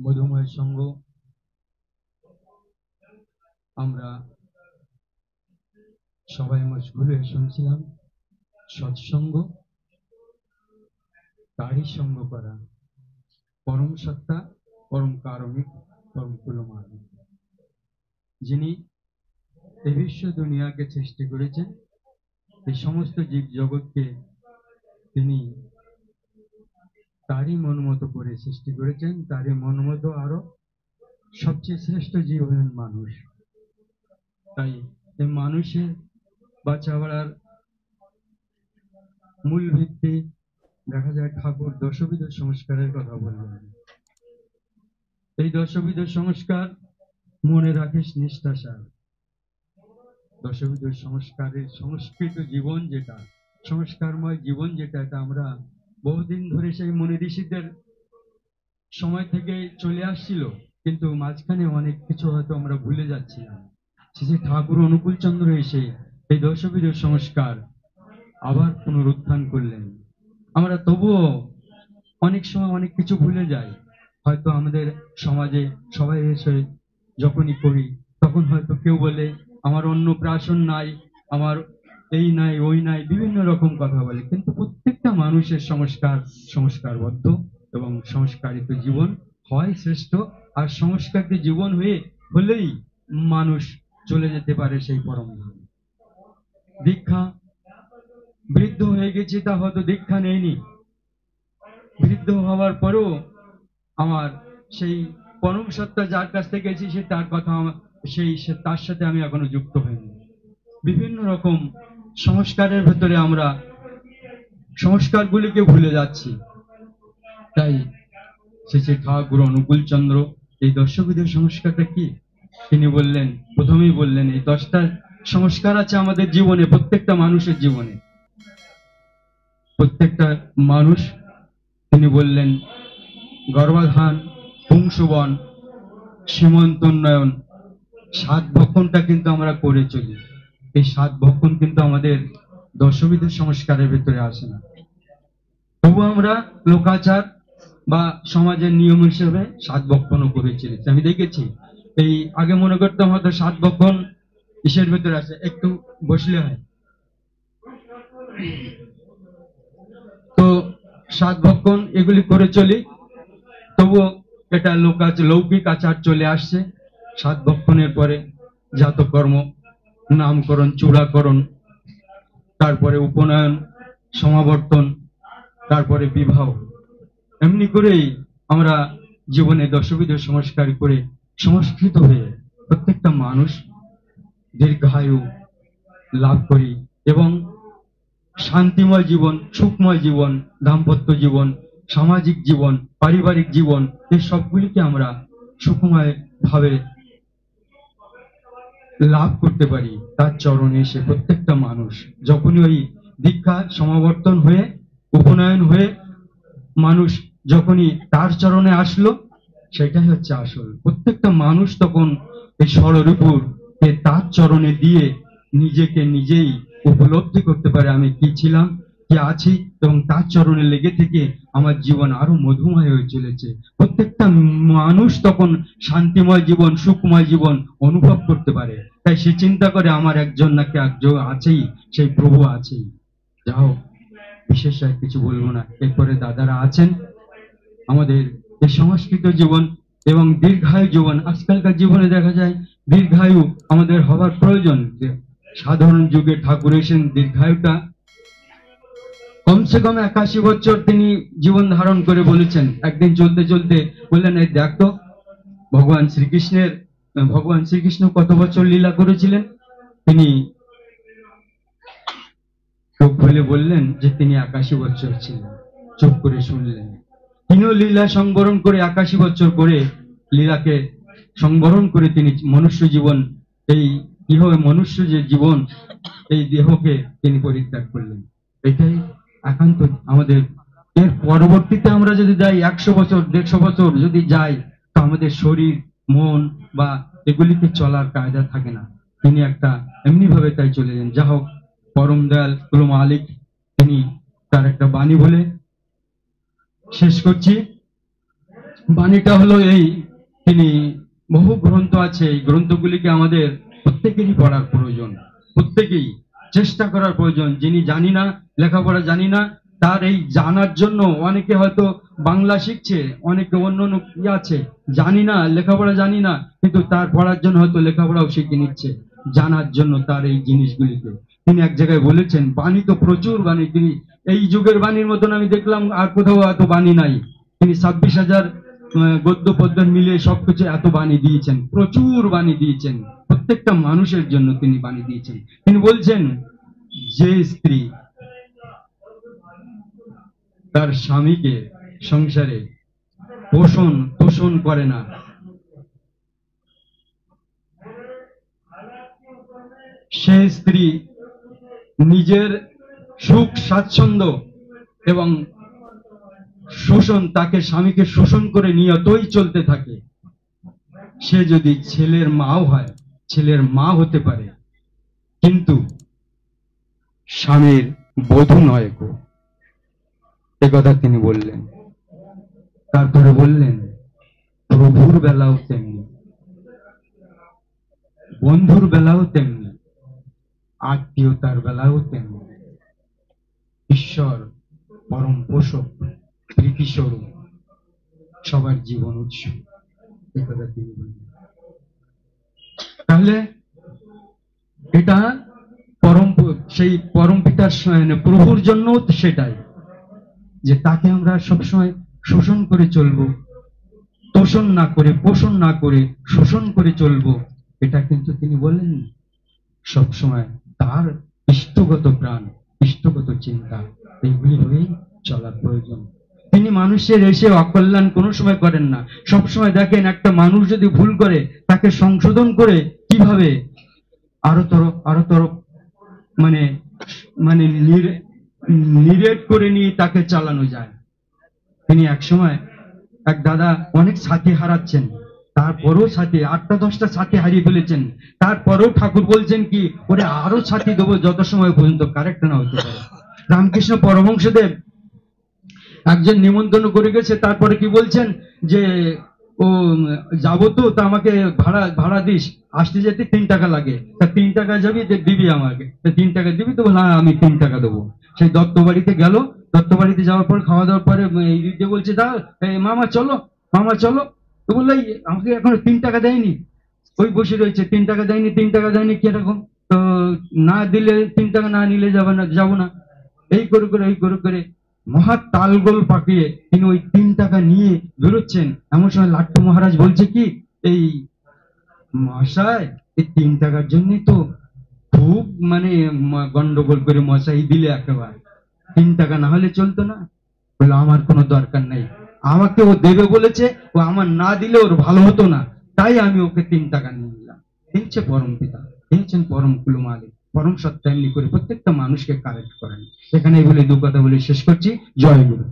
মধুময় সঙ্গ আমরা সবাই মশগুল হয়ে শুনছিলাম। সৎসঙ্গ, তারই সঙ্গ করা, পরম সত্তা, পরম কারণিক, পরম কুলমালিক, যিনি এই বিশ্ব দুনিয়াকে সৃষ্টি করেছেন, এই সমস্ত জীব জগৎকে তিনি তারই মন মতো করে সৃষ্টি করেছেন। তারই মন মতো আরো সবচেয়ে শ্রেষ্ঠ জীব হলেন মানুষ। তাই এই মানুষের বাঁচাবার মূল ভিত্তি দেখা যায় ঠাকুর দশবিধ সংস্কারের কথা বললেন। এই দশবিধ সংস্কার মনে রাখিস নিষ্ঠাসার। দশবিধ সংস্কারের সংস্কৃত জীবন যেটা, সংস্কারময় জীবন যেটা, এটা আমরা বহুদিন ধরে সেই মুনি ঋষিদের সময় থেকে চলে আসছিল, কিন্তু মাঝখানে অনেক কিছু হয়তো আমরা ভুলে যাচ্ছিলাম। শেষে ঠাকুর অনুকূল চন্দ্র এসে এই দশবিধ সংস্কার আবার পুনরুত্থান করলেন। আমরা তবুও অনেক সময় অনেক কিছু ভুলে যাই। হয়তো আমাদের সমাজে সবাই এসে যখনই করি তখন হয়তো কেউ বলে আমার অন্নপ্রাশন নাই, আমার এই নাই ওই নাই, বিভিন্ন রকম কথা বলে। কিন্তু প্রত্যেকটা মানুষের সংস্কারবদ্ধ এবং সংস্কারিত জীবন হয় শ্রেষ্ঠ। আর সংস্কারিত জীবন হলেই মানুষ চলে যেতে পারে সেই পরম ধাম। দীক্ষা, বৃদ্ধ হয়ে গেছি তা হয়তো দীক্ষা নেয়নি, বৃদ্ধ হওয়ার পরেও আমার সেই পরম সত্তা যার কাছ থেকে গেছি সে তার কথা তার সাথে আমি এখনো যুক্ত হইনি। বিভিন্ন রকম সংস্কারের ভেতরে আমরা সংস্কারগুলিকে ভুলে যাচ্ছি। তাই শেষে ঠাকুর অনুকূল চন্দ্র এই দশবিধ সংস্কারটা কি তিনি বললেন, প্রথমেই বললেন এই 10টা সংস্কার আছে আমাদের জীবনে, প্রত্যেকটা মানুষের জীবনে। প্রত্যেকটা মানুষ তিনি বললেন গর্ভাধান, পুংসবন, সীমন্তোন্নয়ন, 7 ভক্ষণটা কিন্তু আমরা করে চলি। এই 7 ভক্ষণ কিন্তু আমাদের দশবিধ সংস্কারের ভেতরে আসে না। তবু আমরা লোকাচার বা সমাজের নিয়ম হিসেবে 7 ভক্ষণও করে চলেছি। আমি দেখেছি এই আগে মনে করতাম হয়তো 7 ভক্ষণ ইসের ভেতরে আছে, একটু বসলে হয়। তো 7 ভক্ষণ এগুলি করে চলি, তবুও এটা লৌকিক আচার চলে আসছে। 7 ভক্ষণের পরে জাতকর্ম, নামকরণ, চূড়াকরণ, তারপরে উপনয়ন, সমাবর্তন, তারপরে বিবাহ। এমনি করেই আমরা জীবনে দশবিধ সংস্কার করে সংস্কৃত হয়ে প্রত্যেকটা মানুষ দীর্ঘায়ু লাভ করি এবং শান্তিময় জীবন, সুখময় জীবন, দাম্পত্য জীবন, সামাজিক জীবন, পারিবারিক জীবন, এই সবগুলিকে আমরা সুখময় ভাবে লাভ করতে পারি তার চরণে এসে। প্রত্যেকটা মানুষ যখনই ওই দীক্ষা সমাবর্তন হয়ে উপনয়ন হয়ে মানুষ যখনই তার চরণে আসলো, সেটাই হচ্ছে আসল। প্রত্যেকটা মানুষ তখন এই ষড়রূপুর তার চরণে দিয়ে নিজেকে নিজেই উপলব্ধি করতে পারে আমি কি ছিলাম, কি আছি, এবং তার চরণে লেগে থেকে আমার জীবন আরো মধুময় হয়ে চলেছে। প্রত্যেকটা মানুষ তখন শান্তিময় জীবন, সুখময় জীবন অনুভব করতে পারে। তাই সে চিন্তা করে আমার একজন নাকি একজন আছেই, সেই প্রভু আছেই। যাও, বিশেষ আর কিছু বলবো না। এরপরে দাদারা আছেন। আমাদের এই সংস্কৃত জীবন এবং দীর্ঘায়ু জীবন, আজকালকার জীবনে দেখা যায় দীর্ঘায়ু আমাদের হওয়ার প্রয়োজন। সাধারণ যুগে ঠাকুর এসেন দীর্ঘায়ুটা কমসে কম 81 বছর তিনি জীবন ধারণ করে বলেছেন। একদিন চলতে চলতে বললেন এই দেখ তো ভগবান শ্রীকৃষ্ণ কত বছর লীলা করেছিলেন। তিনি চোখ খুলে বললেন যে তিনি 81 বছর ছিলেন। চুপ করে শুনলেন। তিনিও লীলা সংবরণ করে 81 বছর করে লীলাকে সংবরণ করে তিনি মনুষ্য জীবন, এই মনুষ্য যে জীবন, এই দেহকে তিনি পরিত্যাগ করলেন। এটাই একান্ত আমাদের। এর পরবর্তীতে আমরা যদি যাই 100 বছর 150 বছর যদি যাই, তো আমাদের শরীর মন বা এগুলিকে চলার কায়দা থাকে না। তিনি একটা এমনি ভাবে তাই চলে যান। যা হোক, পরম দয়াল কুল মালিক তিনি তার একটা বাণী বলে শেষ করছি। বাণীটা হলো এই, তিনি বহু গ্রন্থ আছে, এই গ্রন্থগুলিকে আমাদের প্রত্যেকেরই পড়ার প্রয়োজন, প্রত্যেকেই চেষ্টা করার প্রয়োজন। যিনি জানি না, লেখাপড়া জানি না, তার এই জানার জন্য, অনেকে হয়তো বাংলা শিখছে, অনেকে অন্য অন্য কি আছে জানি না, লেখাপড়া জানি না, কিন্তু তার পড়ার জন্য হয়তো লেখাপড়াও শিখে নিচ্ছে, জানার জন্য তার এই জিনিসগুলিকে। তিনি এক জায়গায় বলেছেন, বাণী তো প্রচুর বাণী, তিনি এই যুগের বাণীর মতন আমি দেখলাম আর কোথাও এত বাণী নাই। তিনি 26,000 গদ্য পদ্য মিলিয়ে সবকিছু এত বাণী দিয়েছেন, প্রচুর বাণী দিয়েছেন, প্রত্যেকটা মানুষের জন্য তিনি বাণী দিয়েছেন। তিনি বলছেন, যে স্ত্রী তার স্বামীকে সংসারে পোষণ তোষণ করে না, সে স্ত্রী নিজের সুখ স্বাচ্ছন্দ্য এবং শোষণ, তাকে স্বামীকে শোষণ করে নিয়তই চলতে থাকে, সে যদি ছেলের মাও হয়, ছেলের মা হতে পারে, কিন্তু স্বামীর বধূ নয় গো। এ কথা তিনি বললেন। তারপরে বললেন, প্রভুর বেলাও তেমনি, বন্ধুর বেলাও তেমনি, আত্মীয়তার বেলাও তেমনি। ঈশ্বর পরম পোষক, প্রীতি স্বরূপ, সবার জীবন উৎস। এ কথা তিনি বললেন। তাহলে এটা সেই পরম পিতার প্রভুর জন্য সেটাই, যে তাকে আমরা সবসময় শোষণ করে চলবো, তোষণ না করে, পোষণ না করে, শোষণ করে চলবো, এটা কিন্তু তিনি বলেন। সবসময় তার ইষ্টগত প্রাণ, ইষ্টগত চিন্তা, এইগুলি হয়েই চলার প্রয়োজন। তিনি মানুষের এসে অকল্যাণ কোনো সময় করেন না। সবসময় দেখেন, একটা মানুষ যদি ভুল করে, তাকে সংশোধন করে কিভাবে আরো তর মানে মানে নিরেট করে নিয়ে তাকে চালানো যায়। তিনি এক সময়, এক দাদা অনেক সাথী হারাচ্ছেন, তারপরেও সাথী 8টা-10টা সাথী হারিয়ে ফেলেছেন, তারপরেও ঠাকুর বলছেন কি, ওরে আরো সাথী দেবো যত সময় পর্যন্ত কারেক্ট না হতে পারে। রামকৃষ্ণ পরমহংসদেব একজন নিমন্ত্রণ করে গেছে, তারপরে কি বলছেন যে, ও যাবো তো, তা আমাকে ভাড়া দিস, আসতে যেতে 3 টাকা লাগে, তা 3 টাকা যাবি, দিবি আমাকে, তা 3 টাকা দিবি তো? বলে, হ্যাঁ আমি 3 টাকা দেবো। সেই দত্ত বাড়িতে গেল, দত্ত বাড়িতে যাওয়ার পর খাওয়া দাওয়ার পরে এই দিদি বলছে, দা মামা চলো, মামা চলো। তো বললো, আমাকে এখনো 3 টাকা দেয়নি। ওই বসে রয়েছে, 3 টাকা দেয়নি, 3 টাকা দেয়নি, কিরকম? তো না দিলে 3 টাকা না নিলে যাবো না। এই করে মহা তালগোল পাকিয়ে তিনি ওই 3 টাকা নিয়ে বেরোচ্ছেন। এমন সময় লাট্টু মহারাজ বলছে কি, এই মশাই, এই 3 টাকার জন্যই তো খুব গন্ডগোল করে মশাই দিলে একেবারে, 3 টাকা না হলে চলতো না। বলে, আমার কোনো দরকার নাই, আমাকে ও দেবে বলেছে, ও আমার না দিলে ওর ভালো হতো না, তাই আমি ওকে 3 টাকা নিয়ে নিলাম। এই হচ্ছে পরম পিতা, এই হচ্ছেন পরম কুল মালিক, পরম সত্তা। এমনি করে প্রত্যেকটা মানুষকে কারেক্ট করেন। এখানে বলে 2 কথা বলে শেষ করছি। জয় গুরু।